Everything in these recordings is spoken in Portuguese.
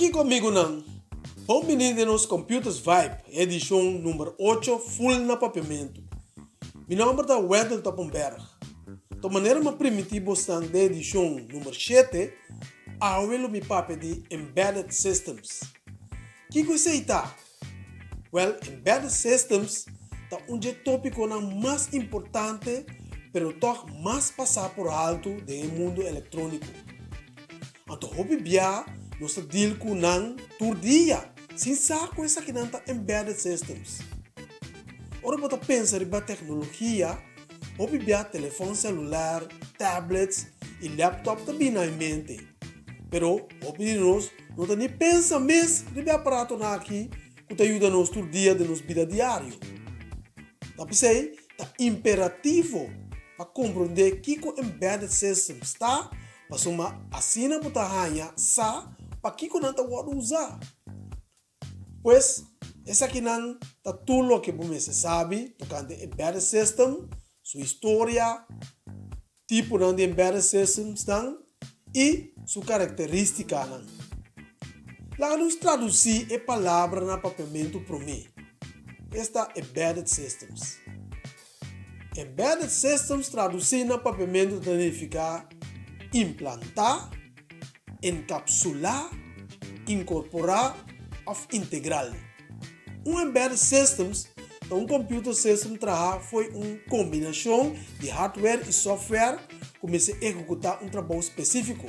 Aqui comigo não. Bom-vindo de nos Computers Vibe, edição número 8, full na papiamento. Meu nome é Wendel Toppenberg. De maneira mais primitiva está de edição número 7, eu me papo de Embedded Systems. O que você está? Well, Embedded Systems é tópico mais importante, pero toch mais passar por alto do mundo eletrônico. Então, hobby bia, nós deal com nan todo dia, sem saber essa que não tá Embedded Systems. Ora, você pensa em tecnologia, hobby bia telefone celular, tablets e laptop também na mente. Pero, hobby nós não tá nem pensa mesmo de aparato na aqui que te ajuda nós todo dia de nossa vida diária. Tapi sei, tá imperativo para compreender que o Embedded System está, para suma assina para hanha sa para que não tá pode usar. Pois essa aqui não tá tudo que você sabe tocante Embedded System, sua história, tipo de Embedded Systems não e sua característica não. Lá nos traduzir a palavra na papiamento para mim. Esta Embedded Systems. Embedded Systems traduzir na papiamento significa implantar, encapsular, incorporar ou integral. Embedded Systems, computer system foi uma combinação de hardware e software que começa a executar trabalho específico.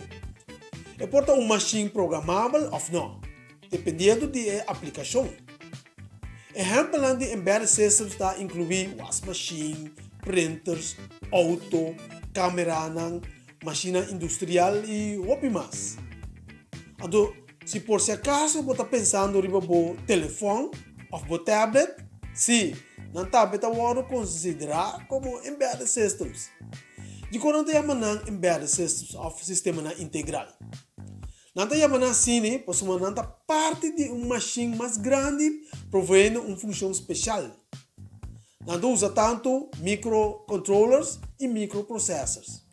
É porta machine programável ou não, dependendo da aplicação. Exemplo de Embedded Systems está incluir washing machine, printers, auto, câmera, máquina industrial e hobby mais. Então, se por si acaso você está pensando em um telefone ou tablet, sim, não tablet pode considerar como Embedded Systems. De quando chamamos Embedded Systems ou sistema integral. Não chamamos assim, porque não é parte de uma machine mais grande, provendo uma função especial. Não usa tanto microcontrollers e microprocessors.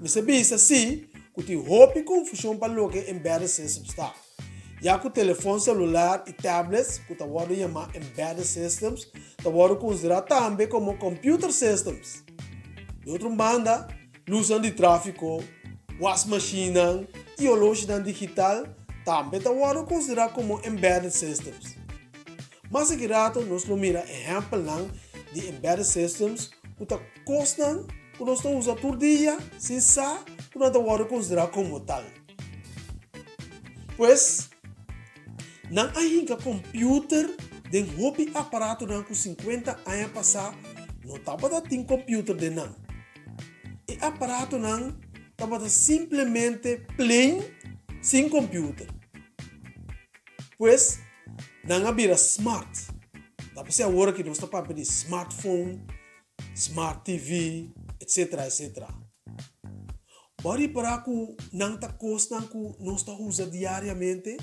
Mas se pensa assim, que tem roupa com função para o que Embedded Systems está. Já que o telefone celular e tablets, que está chamado Embedded Systems, está considerado também como Computer Systems. De outra banda, luz de tráfego, washing machine e o lógica digital também está considerado como Embedded Systems. Mas aqui rato, nós mira exemplo de Embedded Systems que está custando que nós usamos todo dia, sem saber que nós estamos considerado como tal. Pois, não há ainda computer de hobby aparato com 50 anos passar, não estava ter computer de não. E aparato não estava simplesmente plain sem computer. Pois, não havia smart. Estava se agora que nós estamos para smartphone, smart TV, etc, etc. Bari para que não está coisa que nós usamos diariamente,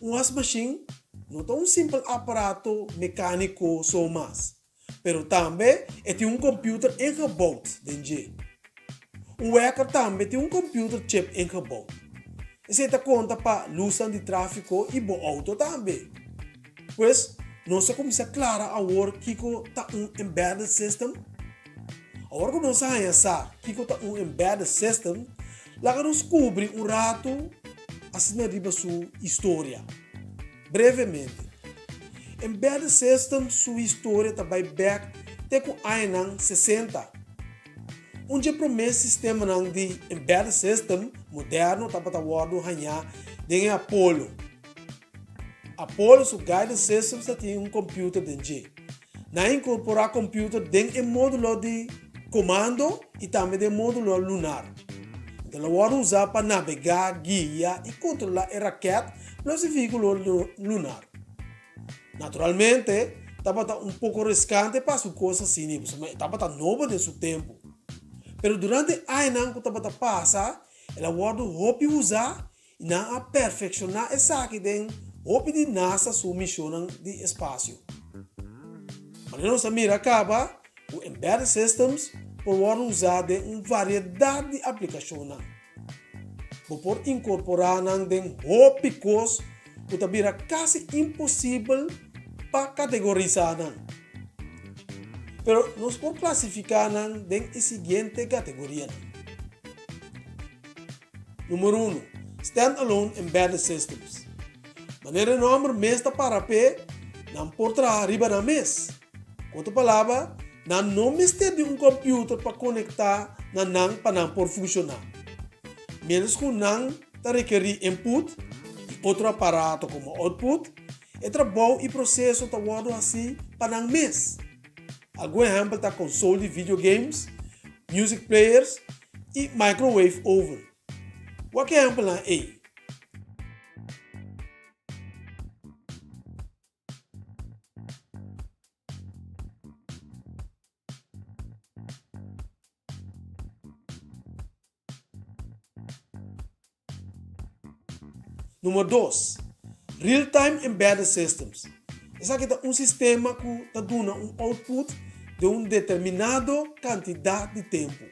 washing machine não é simples aparato mecânico só mais, pero também é um computer engebouwd dentro. Wekker também tem computer chip engebouwd. Você está conta para luz de tráfego e bom auto também. Pois nós começa clara agora que está Embedded System. Agora que nós sabemos que está Embedded System, lá nós descobri rato assim na sua história. Brevemente, Embedded System sua história também back até com anos 60. Onde primeiro sistema de Embedded System moderno estava ganhar de Apollo. Apollo, o Guidance System, tinha computer dentro. Na incorporar computer dentro módulo de comando e também de módulo lunar. Então, ela usar para navegar, guiar e controlar a raquete nos veículos lunar. Naturalmente, estava pouco riscante para sua coisa assim, estava novo de seu tempo. Mas durante anos que estava passando, ela pode usar e não aperfeiçoar essa aqui dentro. Hope de NASA sua missão de espaço. Mas nós mira acaba, o Embedded Systems pode usar de uma variedade de aplicações. por incorporar em hópicos, que vira quase impossível para categorizar. Pero nós por classificar em a seguinte categoria. Número 1. Standalone Embedded Systems. Maneira número mês da para P, não por trás arriba na mês. Outra palavra, não mistério de computer para conectar na NAN para não por funcionar. Menos que NAN requer input e outro aparato como output, é trabalho e processo tá wado assim para não mês. Algum exemplo tá console de videogames, music players e microwave oven. O exemplo é Número 2. Real-time Embedded Systems. Esse aqui é sistema que está dando output de determinada quantidade de tempo.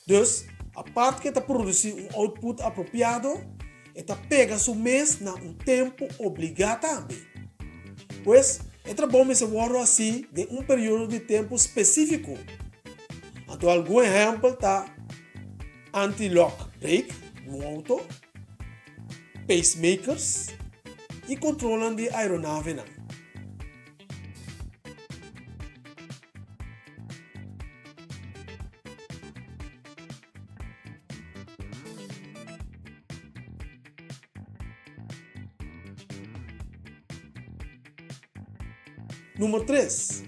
Dus, a parte que está produzindo output apropriado, está pega o mês na tempo obrigado também. Pois, é bom se guarda assim de período de tempo específico. Então, algum exemplo está anti-lock brake no auto, pacemakers e controlam de aeronave. Número 3.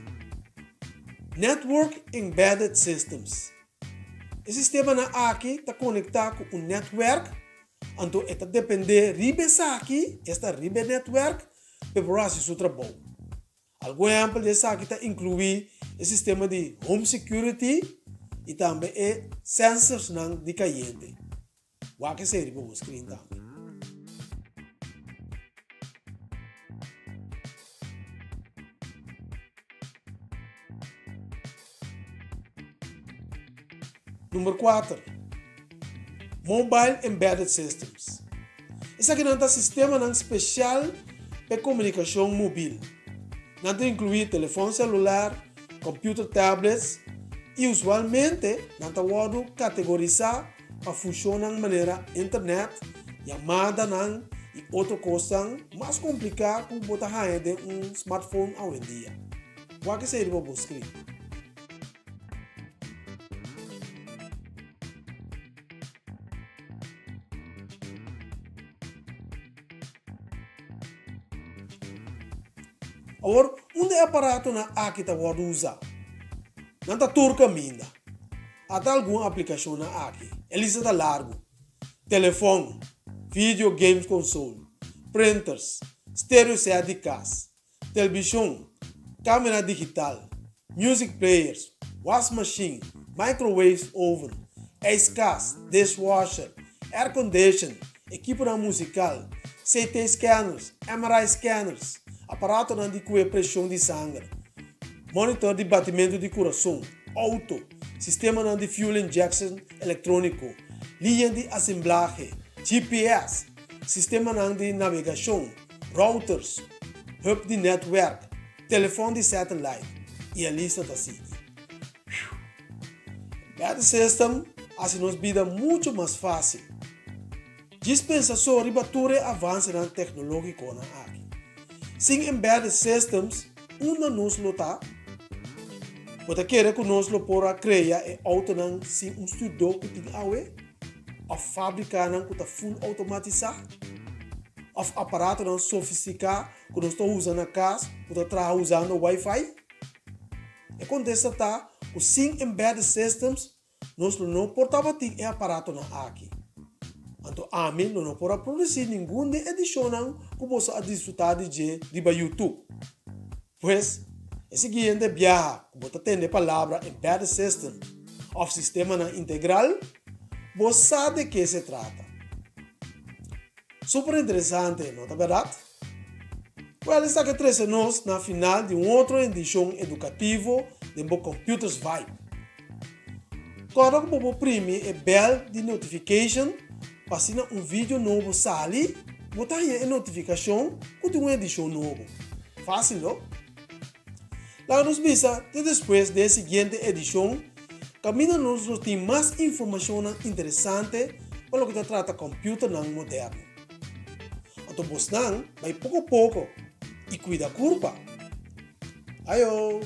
Network Embedded Systems. Esse sistema aqui está conectado com o network. Então, está depender de aqui, esta ribe network, para fazer seu trabalho. Algum exemplo desse aqui está incluir o sistema de home security e também sensors de cliente. O que seria para o screen também. Número 4. Mobile Embedded Systems. Esse aqui é um sistema especial para comunicação móvel. Não inclui telefone celular, computador tablets e usualmente não pode categorizar para funcionar de maneira internet, chamada e outra coisa mais complicada que botar de smartphone hoje em dia. O que seria para buscar? Agora, onde é o aparato que está usando? Não está turca ainda. Há alguma aplicação aqui. Ele está largo. Telefone, videogames console, printers, stereo set de casa, televisão, câmera digital, music players, washing machine, microwave oven, ice dishwasher, air conditioner, equipo musical, CT scanners, MRI scanners, aparato de pressão de sangue, monitor de batimento de coração, auto, sistema de fuel injection eletrônico, linha de assemblagem, GPS, sistema de navegação, routers, hub de network, telefone de satellite e a lista está assim. Embedded System assim nos vida muito mais fácil. Dispensa só ribature avanço tecnológico aqui. Sem Embedded Systems, nos lota. Você quer que nós por criar auto sem estudo que tem a fábrica que está full automatizado, a aparato sofisticado que nós estamos usando na casa, que está usando Wi-Fi. E quando isso está, sem Embedded Systems, nós não portava ter aparato aqui. Então, a mim não pode produzir nenhuma edição que você desfrutar de YouTube. Pois, é seguinte viagem, que você tem a palavra Embedded System, ou sistema integral, você sabe de que se trata. Super interessante, não é verdade? Well, está aqui trazendo-nos na final de outra edição educativa de Computers Vibe. Agora, como prime é bell de notification, Passina um vídeo novo sali, botar aí a notificação quando uma edição novo. Fácil, não? Lá nos visa que depois da seguinte edição, caminha nos tem mais informação interessante para o que trata computador não moderno. Então, você vai pouco a pouco e cuida a curva. Ayo!